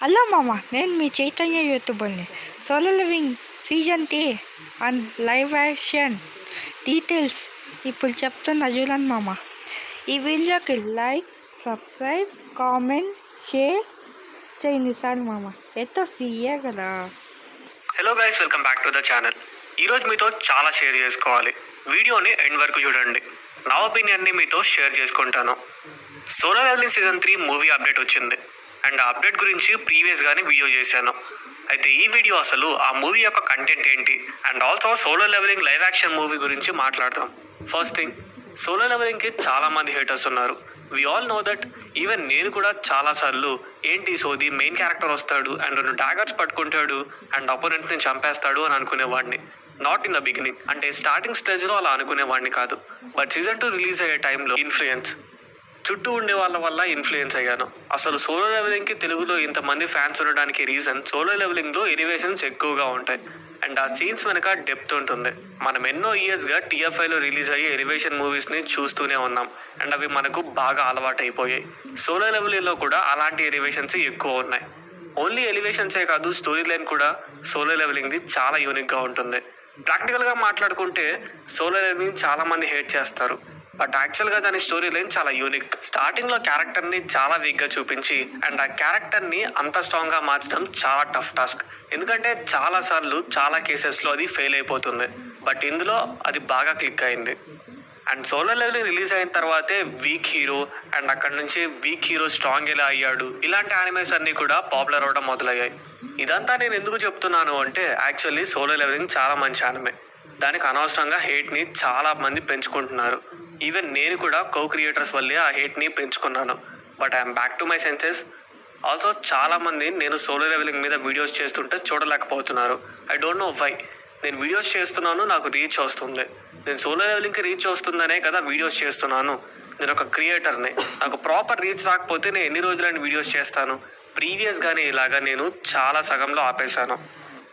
Hello మామ, నేను మీ చైతన్య యూట్యూబర్ని. Solo leveling season 3 and live action details ఇప్పుడు చెప్తున్నా చూడండి మామ. ఈ వీడియోకి లైక్, సబ్స్క్రైబ్, కామెంట్, షేర్ చేయండి సార్ మామ. ఎంతో ఫ్రీయే కదా. Hello guys, welcome back to the channel. ఈరోజు మీతో చాలా షేర్ చేసుకోవాలి. వీడియోని ఎండ్ వరకు చూడండి. నా ఒపీనియన్ని మీతో షేర్ చేసుకుంటాను. Solo leveling season 3 movie update వచ్చింది అండ్ ఆ అప్డేట్ గురించి ప్రీవియస్గానే వీడియో చేశాను. అయితే ఈ వీడియో అసలు ఆ మూవీ యొక్క కంటెంట్ ఏంటి and also solo leveling live action movie గురించి మాట్లాడతాం. ఫస్ట్ థింగ్, సోలో లెవెలింగ్కి చాలామంది హేటర్స్ ఉన్నారు. We all know that. Even నేను కూడా చాలాసార్లు ఏంటి సోది మెయిన్ క్యారెక్టర్ వస్తాడు అండ్ 2 డాగర్స్ పట్టుకుంటాడు అండ్ అపోనెంట్ని చంపేస్తాడు అని అనుకునేవాడిని. నాట్ ఇన్ ద బిగినింగ్, అంటే స్టార్టింగ్ స్టేజ్లో అలా అనుకునేవాడిని కాదు. బట్ సీజన్ 2 రిలీజ్ అయ్యే టైంలో ఇన్ఫ్లుయెన్స్, చుట్టూ ఉండే వాళ్ళ వల్ల ఇన్ఫ్లుయెన్స్ అయ్యాను. అసలు సోలో లెవెలింగ్కి తెలుగులో ఇంతమంది ఫ్యాన్స్ ఉండడానికి రీజన్, సోలో లెవెలింగ్లో ఎలివేషన్స్ ఎక్కువగా ఉంటాయి అండ్ ఆ సీన్స్ వెనక డెప్త్ ఉంటుంది. మనం ఎన్నో ఇయర్స్గా TFIలో రిలీజ్ అయ్యే ఎలివేషన్ మూవీస్ని చూస్తూనే ఉన్నాం అండ్ అవి మనకు బాగా అలవాటు అయిపోయాయి. సోలో లెవెలింగ్లో కూడా అలాంటి ఎలివేషన్స్ ఎక్కువ ఉన్నాయి. ఓన్లీ ఎలివేషన్సే కాదు, స్టోరీ లైన్ కూడా సోలో లెవెలింగ్ది చాలా యూనిక్గా ఉంటుంది. ప్రాక్టికల్గా మాట్లాడుకుంటే సోలో లెవెలింగ్ చాలామంది హేట్ చేస్తారు, బట్ యాక్చువల్గా దాని స్టోరీ లైన్ చాలా యూనిక్. స్టార్టింగ్లో క్యారెక్టర్ని చాలా వీక్గా చూపించి అండ్ ఆ క్యారెక్టర్ని అంత స్ట్రాంగ్గా మార్చడం చాలా టఫ్ టాస్క్. ఎందుకంటే చాలాసార్లు చాలా కేసెస్లో అది ఫెయిల్ అయిపోతుంది. బట్ ఇందులో అది బాగా క్లిక్ అయింది. అండ్ సోలో లెవెలింగ్ రిలీజ్ అయిన తర్వాతే వీక్ హీరో అండ్ అక్కడ నుంచి వీక్ హీరో స్ట్రాంగ్ ఎలా అయ్యాడు, ఇలాంటి యానిమేస్ అన్నీ కూడా పాపులర్ అవ్వడం మొదలయ్యాయి. ఇదంతా నేను ఎందుకు చెప్తున్నాను అంటే, యాక్చువల్లీ సోలో లెవెలింగ్ చాలా మంచి యానిమే. దానికి అనవసరంగా హేట్ని చాలా మంది పెంచుకుంటున్నారు. ఈవెన్ నేను కూడా కో క్రియేటర్స్ వల్లే ఆ హేట్ని పెంచుకున్నాను. But I'm back to my senses. Also చాలామంది నేను సోలో లెవెలింగ్ మీద వీడియోస్ చేస్తుంటే చూడలేకపోతున్నారు. I don't know why. నేను వీడియోస్ చేస్తున్నాను, నాకు రీచ్ వస్తుంది. నేను సోలో లెవెలింగ్కి రీచ్ వస్తుందనే కదా వీడియోస్ చేస్తున్నాను. నేను ఒక క్రియేటర్ని. నాకు ప్రాపర్ రీచ్ రాకపోతే నేను ఎన్ని రోజులని వీడియోస్ చేస్తాను? ప్రీవియస్గానే ఇలాగా నేను చాలా సగంలో ఆపేశాను.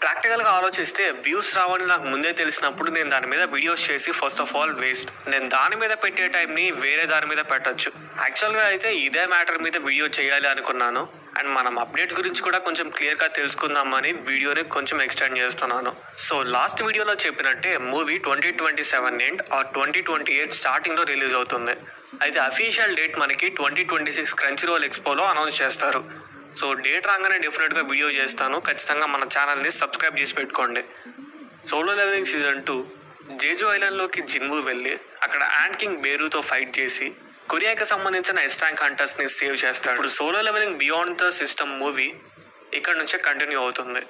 ప్రాక్టికల్గా ఆలోచిస్తే వ్యూస్ రావని నాకు ముందే తెలిసినప్పుడు నేను దాని మీద వీడియోస్ చేసి ఫస్ట్ ఆఫ్ ఆల్ వేస్ట్. నేను దాని మీద పెట్టే టైంని వేరే దాని మీద పెట్టచ్చు. యాక్చువల్గా అయితే ఇదే మ్యాటర్ మీద వీడియో చేయాలి అనుకున్నాను అండ్ మనం అప్డేట్స్ గురించి కూడా కొంచెం క్లియర్గా తెలుసుకుందామని వీడియోని కొంచెం ఎక్స్టెండ్ చేస్తున్నాను. సో లాస్ట్ వీడియోలో చెప్పినట్టే మూవీ 2027 ఎండ్ ఆర్ 2028 స్టార్టింగ్లో రిలీజ్ అవుతుంది. అయితే అఫీషియల్ డేట్ మనకి 2026 క్రంచీరోల్ ఎక్స్పోలో అనౌన్స్ చేస్తారు. సో డేట్ రాగానే డెఫినెట్గా వీడియో చేస్తాను. ఖచ్చితంగా మన ఛానల్ని సబ్స్క్రైబ్ చేసి పెట్టుకోండి. సోలో లెవెలింగ్ సీజన్ 2 జేజు ఐలాండ్లోకి జిన్వు వెళ్ళి అక్కడ యాంట్ కింగ్ బేరుతో ఫైట్ చేసి కొరియాకి సంబంధించిన ఎస్టాంక్ హంటర్స్ని సేవ్ చేస్తాడు. ఇప్పుడు solo leveling beyond the system movie ఇక్కడ నుంచే కంటిన్యూ అవుతుంది.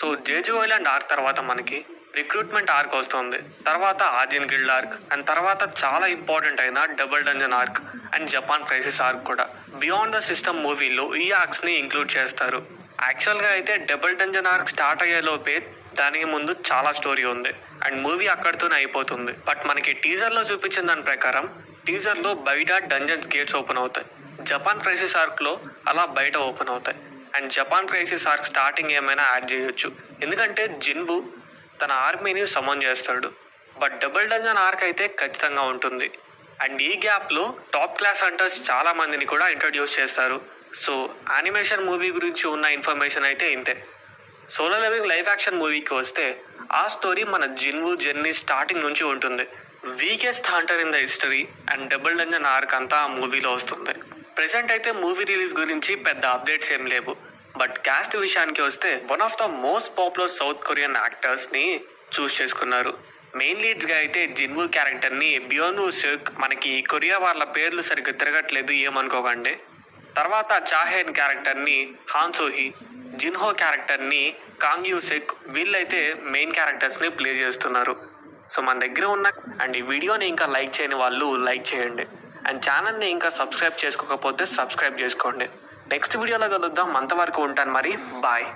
సో జేజు ఐలాండ్ ఆర్క్ తర్వాత మనకి రిక్రూట్మెంట్ ఆర్క్ వస్తుంది, తర్వాత ఆజిన్ గిల్డ్ ఆర్క్ అండ్ తర్వాత చాలా ఇంపార్టెంట్ అయిన double dungeon arc and Japan crisis arc కూడా బియాండ్ ద సిస్టమ్ మూవీలో ఈ ఆర్క్స్ని ఇంక్లూడ్ చేస్తారు. యాక్చువల్గా అయితే డబుల్ డంజన్ ఆర్క్ స్టార్ట్ అయ్యేలోపే దానికి ముందు చాలా స్టోరీ ఉంది అండ్ మూవీ అక్కడితోనే అయిపోతుంది. బట్ మనకి టీజర్లో చూపించిన దాని ప్రకారం టీజర్లో బయట డంజన్స్ గేట్స్ ఓపెన్ అవుతాయి. జపాన్ క్రైసిస్ ఆర్క్లో అలా బయట ఓపెన్ అవుతాయి and Japan crisis arc starting ఏమైనా యాడ్ చేయొచ్చు, ఎందుకంటే జిన్వు తన ఆర్మీని సమన్ చేస్తాడు. బట్ డబుల్ డంజన్ ఆర్క్ అయితే ఖచ్చితంగా ఉంటుంది అండ్ ఈ గ్యాప్లో టాప్ క్లాస్ హంటర్స్ చాలా మందిని కూడా ఇంట్రడ్యూస్ చేస్తారు. సో యానిమేషన్ మూవీ గురించి ఉన్న ఇన్ఫర్మేషన్ అయితే ఇంతే. సోలో లెవెలింగ్ లైవ్ యాక్షన్ మూవీకి వస్తే ఆ స్టోరీ మన జిన్వు జర్నీ స్టార్టింగ్ నుంచి ఉంటుంది. Weakest Hunter in the history and double dungeon arc అంతా ఆ మూవీలో వస్తుంది. ప్రెసెంట్ అయితే మూవీ రిలీజ్ గురించి పెద్ద అప్డేట్స్ ఏం లేవు. బట్ క్యాస్ట్ విషయానికి వస్తే one of the most popular south Korean యాక్టర్స్ని చూస్ చేసుకున్నారు. మెయిన్ లీడ్స్గా అయితే జిన్వు క్యారెక్టర్ని బియోన్ వూ సెక్, మనకి కొరియా వాళ్ళ పేర్లు సరిగ్గా తిరగట్లేదు ఏమనుకోకండి. తర్వాత చాహెన్ క్యారెక్టర్ని హాన్ సోహీ, జిన్హో క్యారెక్టర్ని కాంగ్ యూ సెక్, వీళ్ళైతే మెయిన్ క్యారెక్టర్స్ని ప్లే చేస్తున్నారు. సో మన దగ్గర ఉన్న అండ్ ఈ వీడియోని ఇంకా లైక్ చేయని వాళ్ళు లైక్ చేయండి అండ్ ఛానల్ని ఇంకా సబ్స్క్రైబ్ చేసుకోకపోతే సబ్స్క్రైబ్ చేసుకోండి. నెక్స్ట్ వీడియోలో కలుద్దాం. అంతవరకు ఉంటాను మరి. బాయ్.